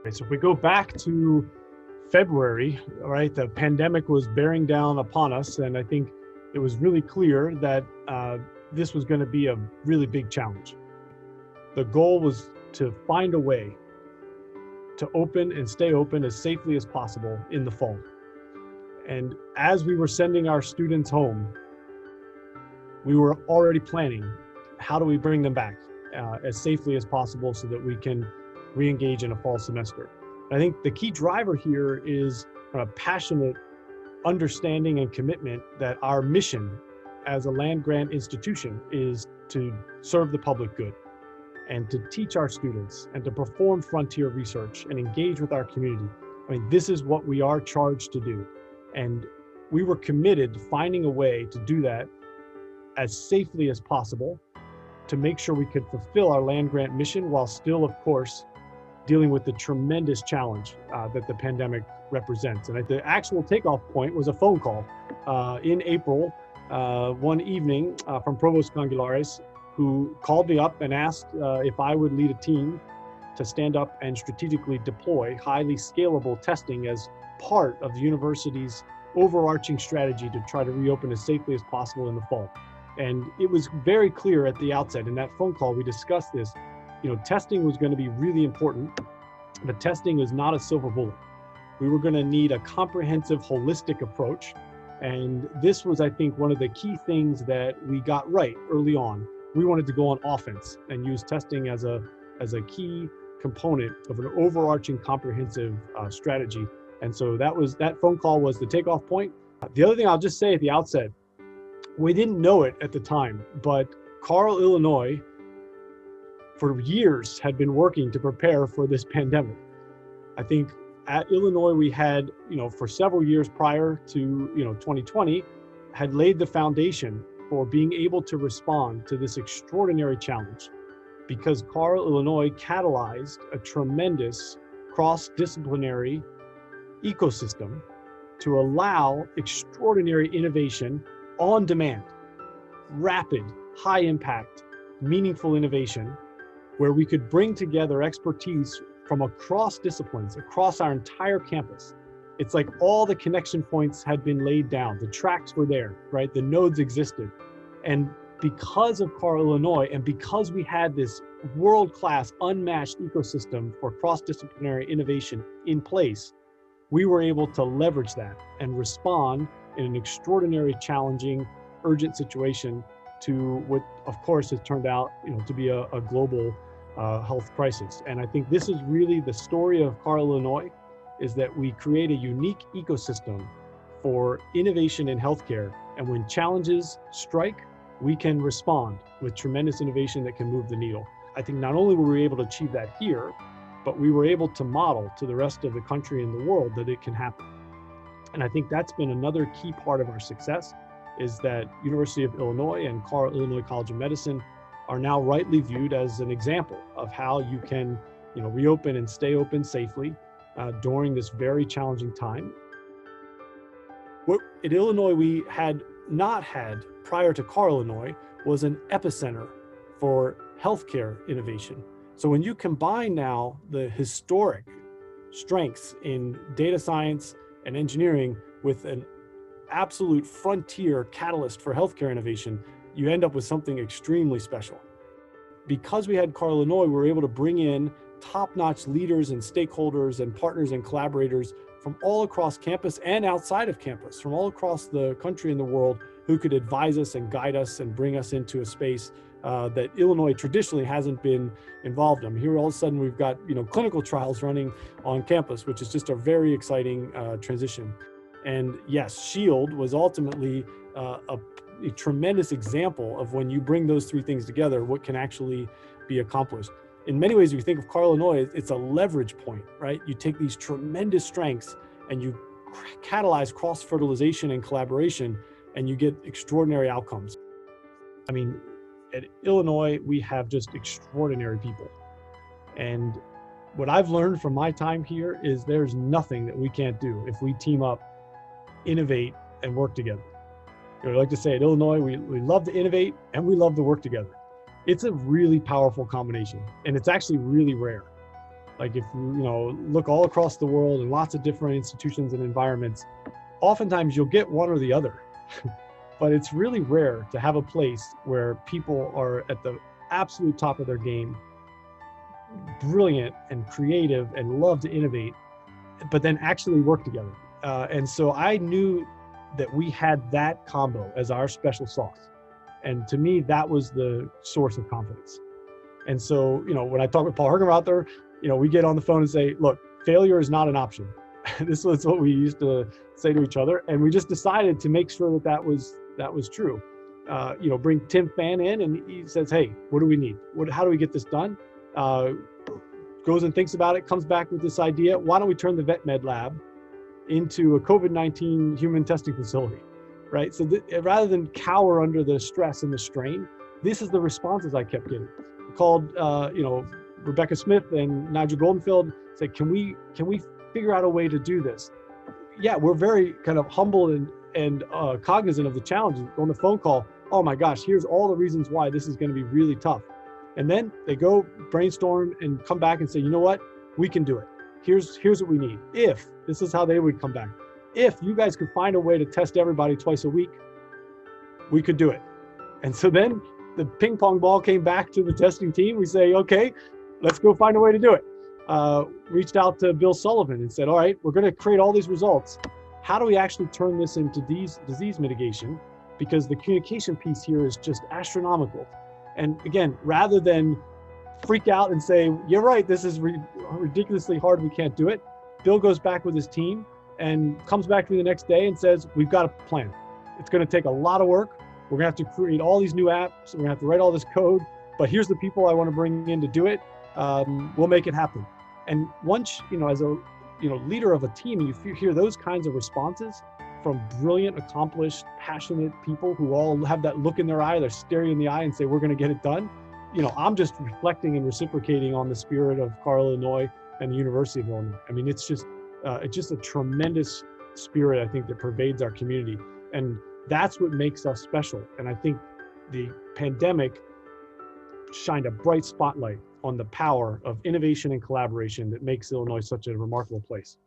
So if we go back to February, right, the pandemic was bearing down upon us, and I think it was really clear that this was going to be a really big challenge. The goal was to find a way to open and stay open as safely as possible in the fall. And as we were sending our students home, we were already planning, how do we bring them back as safely as possible so that we can re-engage in a fall semester. I think the key driver here is a passionate understanding and commitment that our mission as a land-grant institution is to serve the public good and to teach our students and to perform frontier research and engage with our community. I mean, this is what we are charged to do. And we were committed to finding a way to do that as safely as possible to make sure we could fulfill our land-grant mission while still, of course, dealing with the tremendous challenge that the pandemic represents. And the actual takeoff point was a phone call in April, one evening from Provost Congulares, who called me up and asked if I would lead a team to stand up and strategically deploy highly scalable testing as part of the university's overarching strategy to try to reopen as safely as possible in the fall. And it was very clear at the outset in that phone call, we discussed this, testing was going to be really important, but testing is not a silver bullet. We were going to need a comprehensive, holistic approach. And this was, I think, one of the key things that we got right early on. We wanted to go on offense and use testing as a key component of an overarching comprehensive strategy. And so that phone call was the takeoff point. The other thing I'll just say at the outset, we didn't know it at the time, but Carle Illinois for years had been working to prepare for this pandemic. I think at Illinois, we had, for several years prior to, 2020, had laid the foundation for being able to respond to this extraordinary challenge because Carle Illinois catalyzed a tremendous cross-disciplinary ecosystem to allow extraordinary innovation on demand, rapid, high impact, meaningful innovation, where we could bring together expertise from across disciplines, across our entire campus. It's like all the connection points had been laid down. The tracks were there, right? The nodes existed. And because of Carle Illinois, and because we had this world-class, unmatched ecosystem for cross-disciplinary innovation in place, we were able to leverage that and respond in an extraordinary, challenging, urgent situation to what, of course, has turned out, to be a global health crisis. And I think this is really the story of Carle Illinois, is that we create a unique ecosystem for innovation in healthcare. And when challenges strike, we can respond with tremendous innovation that can move the needle. I think not only were we able to achieve that here, but we were able to model to the rest of the country and the world that it can happen. And I think that's been another key part of our success, is that University of Illinois and Carle Illinois College of Medicine are now rightly viewed as an example of how you can, reopen and stay open safely during this very challenging time. What at Illinois we had not had prior to Carle Illinois was an epicenter for healthcare innovation. So when you combine now the historic strengths in data science and engineering with an absolute frontier catalyst for healthcare innovation, you end up with something extremely special. Because we had Carle Illinois, we were able to bring in top-notch leaders and stakeholders and partners and collaborators from all across campus and outside of campus, from all across the country and the world, who could advise us and guide us and bring us into a space that Illinois traditionally hasn't been involved in. Here, all of a sudden, we've got clinical trials running on campus, which is just a very exciting transition. And yes, SHIELD was ultimately a tremendous example of when you bring those three things together, what can actually be accomplished. In many ways, if you think of Carle Illinois, it's a leverage point, right? You take these tremendous strengths and you catalyze cross-fertilization and collaboration, and you get extraordinary outcomes. I mean, at Illinois, we have just extraordinary people. And what I've learned from my time here is there's nothing that we can't do if we team up, innovate, and work together. I like to say at Illinois, we love to innovate and we love to work together. It's a really powerful combination, and it's actually really rare. Like if you look all across the world in lots of different institutions and environments, oftentimes you'll get one or the other. But it's really rare to have a place where people are at the absolute top of their game, brilliant and creative and love to innovate, but then actually work together. And so I knew that we had that combo as our special sauce. And to me, that was the source of confidence. And so, when I talk with Paul Hergenrother out there, we get on the phone and say, look, failure is not an option. This was what we used to say to each other. And we just decided to make sure that was true. Bring Tim Fan in, and he says, hey, what do we need? How do we get this done? Goes and thinks about it, comes back with this idea. Why don't we turn the vet med lab into a COVID-19 human testing facility, right? So rather than cower under the stress and the strain, this is the responses I kept getting. I called, Rebecca Smith and Nigel Goldenfield, said, can we figure out a way to do this? Yeah, we're very kind of humble and cognizant of the challenges. On the phone call, oh my gosh, here's all the reasons why this is going to be really tough. And then they go brainstorm and come back and say, you know what, we can do it. Here's what we need. This is how they would come back. If you guys could find a way to test everybody twice a week, we could do it. And so then the ping pong ball came back to the testing team. We say, okay, let's go find a way to do it. Reached out to Bill Sullivan and said, all right, we're going to create all these results. How do we actually turn this into disease mitigation? Because the communication piece here is just astronomical. And again, rather than freak out and say, you're right, this is ridiculously hard, we can't do it, Bill goes back with his team and comes back to me the next day and says, we've got a plan. It's going to take a lot of work. We're going to have to create all these new apps. We're going to have to write all this code, but here's the people I want to bring in to do it. We'll make it happen. And once, as a leader of a team, you hear those kinds of responses from brilliant, accomplished, passionate people who all have that look in their eye, they're staring in the eye and say, we're going to get it done. I'm just reflecting and reciprocating on the spirit of Carle Illinois and the University of Illinois. I mean, it's just a tremendous spirit, I think, that pervades our community. And that's what makes us special. And I think the pandemic shined a bright spotlight on the power of innovation and collaboration that makes Illinois such a remarkable place.